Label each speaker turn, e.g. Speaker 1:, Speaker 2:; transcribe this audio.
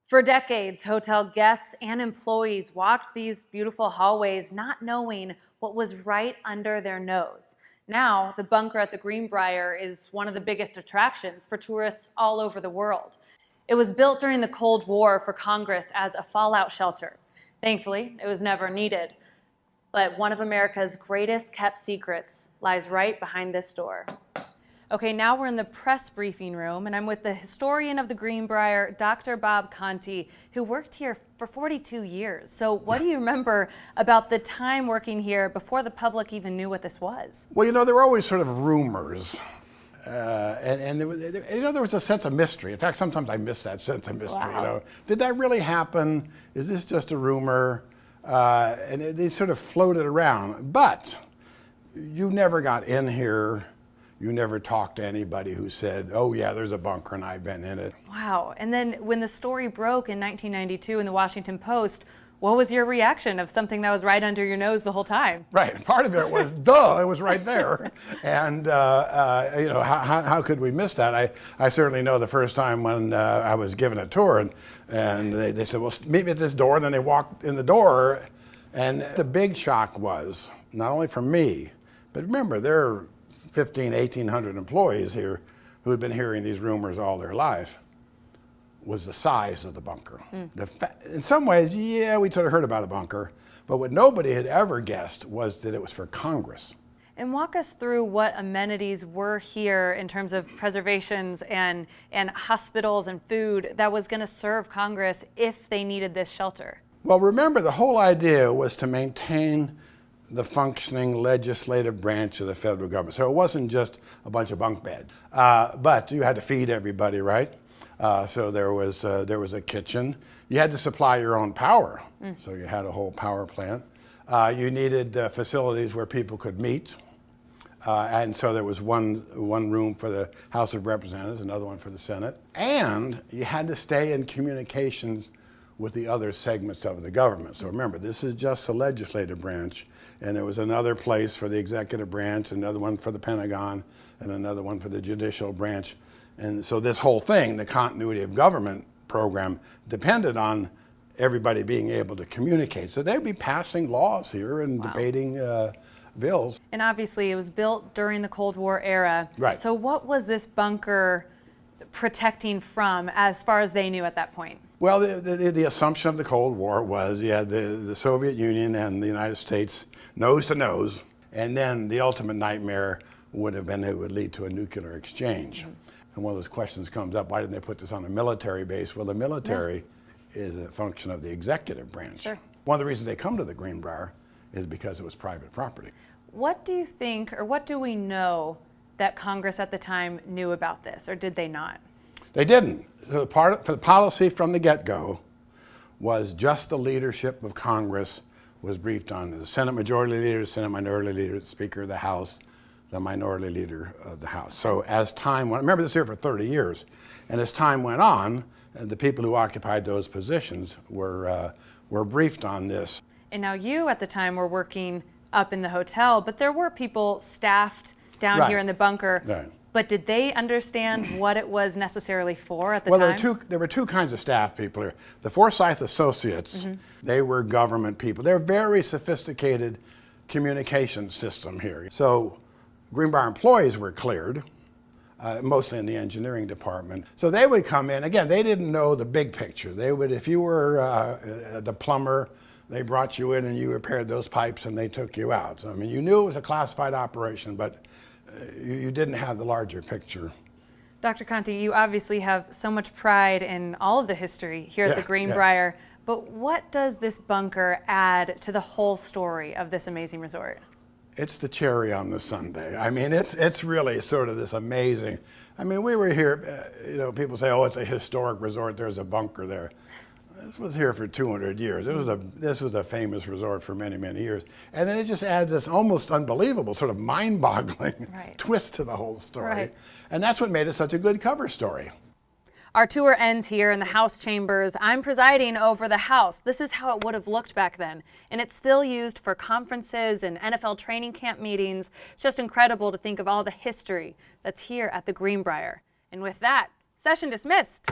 Speaker 1: For decades, hotel guests and employees walked these beautiful hallways not knowing what was right under their nose. Now, the bunker at the Greenbrier is one of the biggest attractions for tourists all over the world. It was built during the Cold War for Congress as a fallout shelter. Thankfully, it was never needed. But one of America's greatest kept secrets lies right behind this door. Okay, now we're in the press briefing room, and I'm with the historian of the Greenbrier, Dr. Bob Conti, who worked here for 42 years. So what do you remember about the time working here before the public even knew what this was?
Speaker 2: Well, there were always sort of rumors, and there was a sense of mystery. In fact, sometimes I miss that sense of mystery.
Speaker 1: Wow.
Speaker 2: Did that really happen? Is this just a rumor? And they sort of floated around. But you never got in here. You never talked to anybody who said, oh yeah, there's a bunker and I've been in it.
Speaker 1: Wow. And then when the story broke in 1992 in the Washington Post, what was your reaction of something that was right under your nose the whole time?
Speaker 2: Right. Part of it was, duh, it was right there. And, how could we miss that? I certainly know the first time when I was given a tour and they said, well, meet me at this door. And then they walked in the door. And the big shock was, not only for me, but remember, there are 1,800 employees here who had been hearing these rumors all their life, was the size of the bunker. In some ways, yeah, we sort of heard about a bunker, but what nobody had ever guessed was that it was for Congress.
Speaker 1: And walk us through what amenities were here in terms of preservations and hospitals and food that was going to serve Congress if they needed this shelter.
Speaker 2: Well, remember, the whole idea was to maintain the functioning legislative branch of the federal government. So it wasn't just a bunch of bunk beds, but you had to feed everybody, right? So there was a kitchen. You had to supply your own power, so you had a whole power plant. You needed facilities where people could meet, and so there was one room for the House of Representatives, another one for the Senate, and you had to stay in communications with the other segments of the government. So remember, this is just the legislative branch, and there was another place for the executive branch, another one for the Pentagon, and another one for the judicial branch. And so this whole thing, the continuity of government program, depended on everybody being able to communicate. So they'd be passing laws here and debating bills.
Speaker 1: And obviously it was built during the Cold War era.
Speaker 2: Right.
Speaker 1: So what was this bunker protecting from as far as they knew at that point?
Speaker 2: Well, the assumption of the Cold War was you had the Soviet Union and the United States nose to nose, and then the ultimate nightmare would have been it would lead to a nuclear exchange. And one of those questions comes up, why didn't they put this on a military base? Well, the military is a function of the executive branch.
Speaker 1: Sure.
Speaker 2: One of the reasons they come to the Greenbrier is because it was private property.
Speaker 1: What do you think, or what do we know that Congress at the time knew about this, or did they not?
Speaker 2: They didn't. So for the policy from the get-go was just the leadership of Congress was briefed on. The Senate Majority Leader, the Senate Minority Leader, the Speaker of the House, the Minority Leader of the House. So as time went, remember this here for 30 years, and as time went on, the people who occupied those positions were briefed on this.
Speaker 1: And now you at the time were working up in the hotel, but there were people staffed down here in the bunker.
Speaker 2: Right.
Speaker 1: But did they understand what it was necessarily for at the
Speaker 2: time?
Speaker 1: Well,
Speaker 2: there were two kinds of staff people here. The Forsyth Associates, they were government people. They're very sophisticated communication system here. So Greenbrier employees were cleared, mostly in the engineering department. So they would come in. Again, they didn't know the big picture. They would, if you were the plumber, they brought you in and you repaired those pipes and they took you out. So, I mean, you knew it was a classified operation, but you didn't have the larger picture.
Speaker 1: Dr. Conti, you obviously have so much pride in all of the history here at the Greenbrier, but what does this bunker add to the whole story of this amazing resort?
Speaker 2: It's the cherry on the sundae. I mean, it's really sort of this amazing. I mean, we were here, people say, oh, it's a historic resort, there's a bunker there. This was here for 200 years. This was a famous resort for many, many years. And then it just adds this almost unbelievable, sort of mind-boggling twist to the whole story.
Speaker 1: Right.
Speaker 2: And that's what made it such a good cover story.
Speaker 1: Our tour ends here in the House chambers. I'm presiding over the House. This is how it would have looked back then. And it's still used for conferences and NFL training camp meetings. It's just incredible to think of all the history that's here at the Greenbrier. And with that, session dismissed.